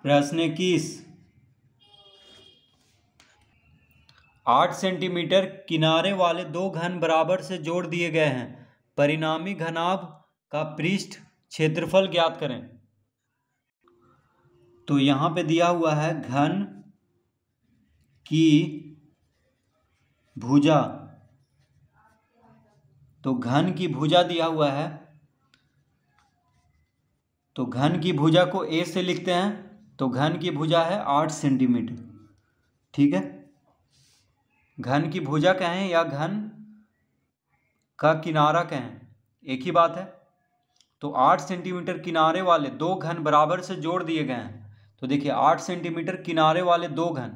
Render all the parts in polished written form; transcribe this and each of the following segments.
प्रश्न 21। 8 सेंटीमीटर किनारे वाले दो घन बराबर से जोड़ दिए गए हैं। परिणामी घनाभ का पृष्ठ क्षेत्रफल ज्ञात करें। तो यहाँ पे दिया हुआ है घन की भुजा। तो घन की भुजा दिया हुआ है, तो घन की भुजा को ए से लिखते हैं। तो घन की भुजा है 8 सेंटीमीटर। ठीक है, घन की भुजा कहें या घन का किनारा कहें, एक ही बात है। तो 8 सेंटीमीटर किनारे वाले दो घन बराबर से जोड़ दिए गए हैं। तो देखिए 8 सेंटीमीटर किनारे वाले दो घन,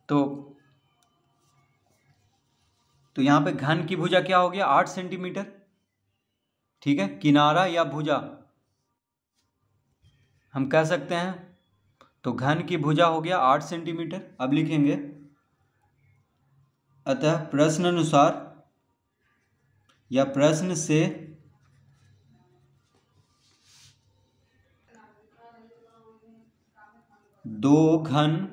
तो यहाँ पे घन की भुजा क्या हो गया 8 सेंटीमीटर। ठीक है, किनारा या भुजा हम कह सकते हैं। तो घन की भुजा हो गया 8 सेंटीमीटर। अब लिखेंगे, अतः प्रश्न अनुसार या प्रश्न से दो घन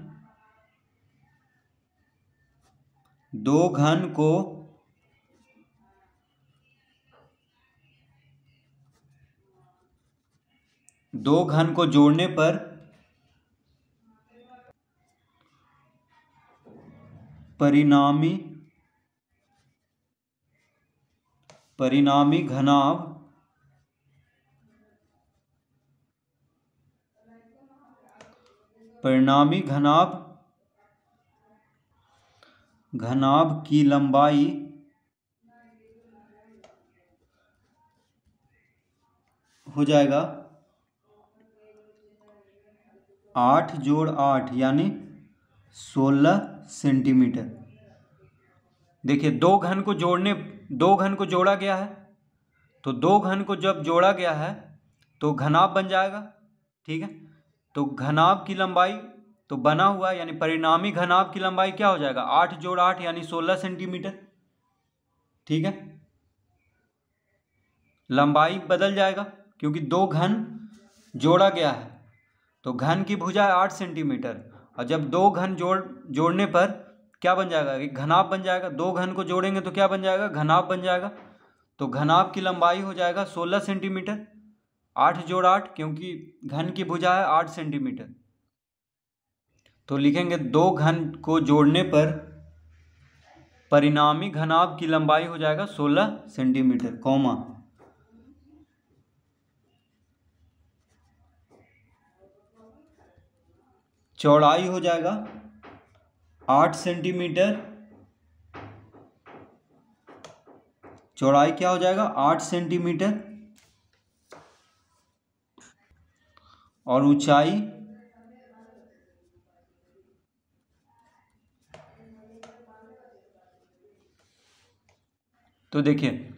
को जोड़ने पर परिणामी घनाभ की लंबाई हो जाएगा 8 जोड़ 8 यानी 16 सेंटीमीटर। देखिए दो घन को जोड़ा गया है। तो दो घन को जब जोड़ा गया है तो घनाभ बन जाएगा। ठीक है, तो घनाभ की लंबाई तो बना हुआ यानी परिणामी घनाभ की लंबाई क्या हो जाएगा 8 जोड़ 8 यानी 16 सेंटीमीटर। ठीक है, लंबाई बदल जाएगा क्योंकि दो घन जोड़ा गया है। तो घन की भुजा 8 सेंटीमीटर, और जब दो घन जोड़ने पर क्या बन जाएगा, एक घनाभ बन जाएगा। दो घन को जोड़ेंगे तो क्या बन जाएगा, घनाभ बन जाएगा। तो घनाभ की लंबाई हो जाएगा 16 सेंटीमीटर। 8 जोड़ 8 क्योंकि घन की भुजा है 8 सेंटीमीटर। तो लिखेंगे दो घन को जोड़ने पर परिणामी घनाभ की लंबाई हो जाएगा 16 सेंटीमीटर, कॉमा। चौड़ाई हो जाएगा 8 सेंटीमीटर। चौड़ाई क्या हो जाएगा 8 सेंटीमीटर, और ऊंचाई तो देखिए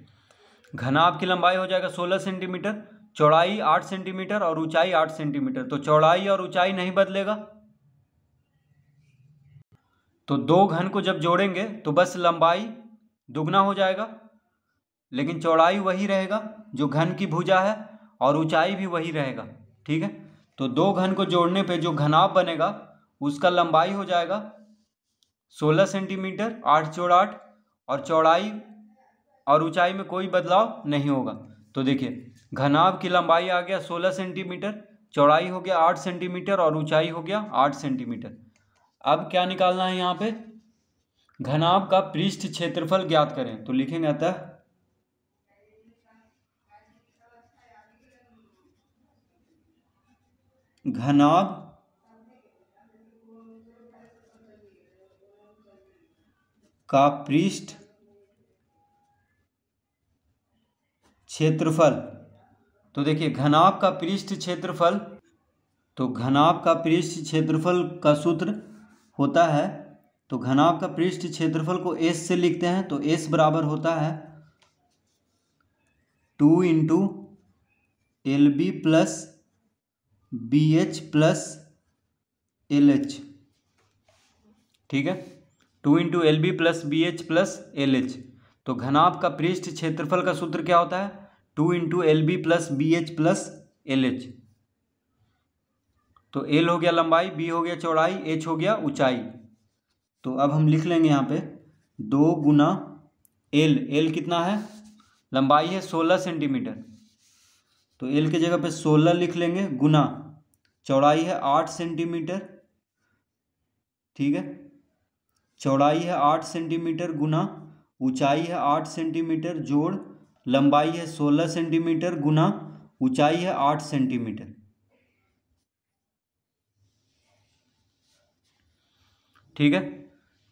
घनाभ की लंबाई हो जाएगा 16 सेंटीमीटर, चौड़ाई 8 सेंटीमीटर और ऊंचाई 8 सेंटीमीटर। तो चौड़ाई और ऊंचाई नहीं बदलेगा। तो दो घन को जब जोड़ेंगे तो बस लंबाई दुगना हो जाएगा, लेकिन चौड़ाई वही रहेगा जो घन की भुजा है, और ऊंचाई भी वही रहेगा। ठीक है, तो दो घन को जोड़ने पे जो घनाभ बनेगा उसका लंबाई हो जाएगा 16 सेंटीमीटर 8 जोड़ 8, और चौड़ाई और ऊंचाई में कोई बदलाव नहीं होगा। तो देखिए घनाभ की लंबाई आ गया 16 सेंटीमीटर, चौड़ाई हो गया 8 सेंटीमीटर और ऊंचाई हो गया 8 सेंटीमीटर। अब क्या निकालना है यहाँ पे, घनाभ का पृष्ठ क्षेत्रफल ज्ञात करें। तो लिखेंगे अतः घनाभ का पृष्ठ क्षेत्रफल। तो देखिए घनाभ का पृष्ठ क्षेत्रफल, तो घनाभ का पृष्ठ क्षेत्रफल का सूत्र होता है, तो घनाभ का पृष्ठ क्षेत्रफल को S से लिखते हैं। तो S बराबर होता है 2 into LB plus BH plus LH। ठीक है, 2 into LB plus BH plus LH। तो घनाभ का पृष्ठ क्षेत्रफल का सूत्र क्या होता है 2 into LB plus BH plus LH। तो एल हो गया लंबाई, बी हो गया चौड़ाई, एच हो गया ऊंचाई। तो अब हम लिख लेंगे यहाँ पे 2 गुना एल। एल कितना है? लंबाई है 16 सेंटीमीटर, तो एल की जगह पे 16 लिख लेंगे, गुना चौड़ाई है 8 सेंटीमीटर, ठीक है, चौड़ाई है 8 सेंटीमीटर गुना ऊंचाई है 8 सेंटीमीटर जोड़ लंबाई है 16 सेंटीमीटर गुना ऊंचाई है 8 सेंटीमीटर। ठीक है,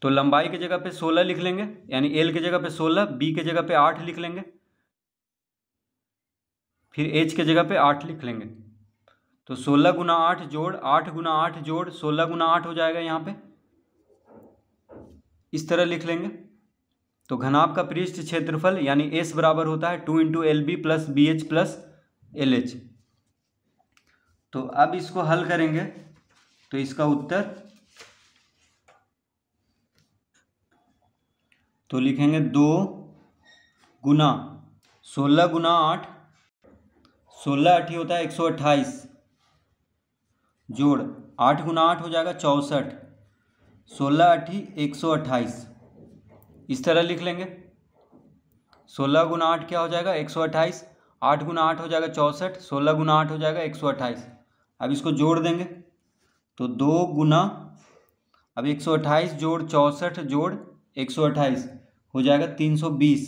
तो लंबाई की जगह पे 16 लिख लेंगे, यानी एल की जगह पे 16, बी की जगह पे 8 लिख लेंगे, फिर एच की जगह पे 8 लिख लेंगे। तो 16 गुना 8 जोड़ 8 गुना 8 जोड़ 16 गुना 8 हो जाएगा, यहाँ पे इस तरह लिख लेंगे। तो घनाभ का पृष्ठ क्षेत्रफल यानी एस बराबर होता है 2 into L B plus B H plus L H. तो अब इसको हल करेंगे तो इसका उत्तर, तो लिखेंगे 2 गुना 16 गुना 8, 16 8 होता है 128 जोड़ 8 गुना 8 हो जाएगा 64, 16 8 128, इस तरह लिख लेंगे। 16 गुना 8 क्या हो जाएगा 128, 8 गुना 8 हो जाएगा 64, 16 गुना 8 हो जाएगा 128। अब इसको जोड़ देंगे तो 2 गुना, अब 128 जोड़ 64 जोड़ 128 हो जाएगा 320।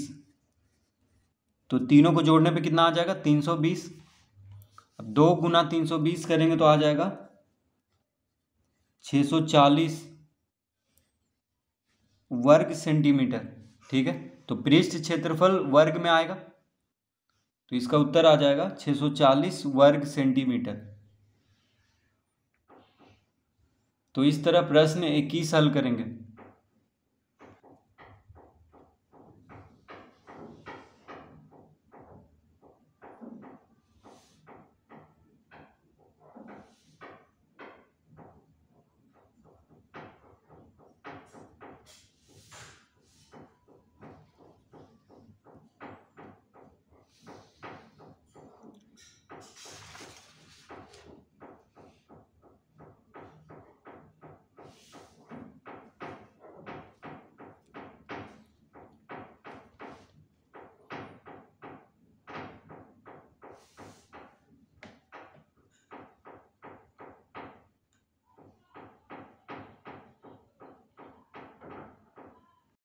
तो तीनों को जोड़ने पे कितना आ जाएगा 320। अब 2 गुना 320 करेंगे तो आ जाएगा 640 वर्ग सेंटीमीटर। ठीक है, तो पृष्ठ क्षेत्रफल वर्ग में आएगा, तो इसका उत्तर आ जाएगा 640 वर्ग सेंटीमीटर। तो इस तरह प्रश्न 21 हल करेंगे।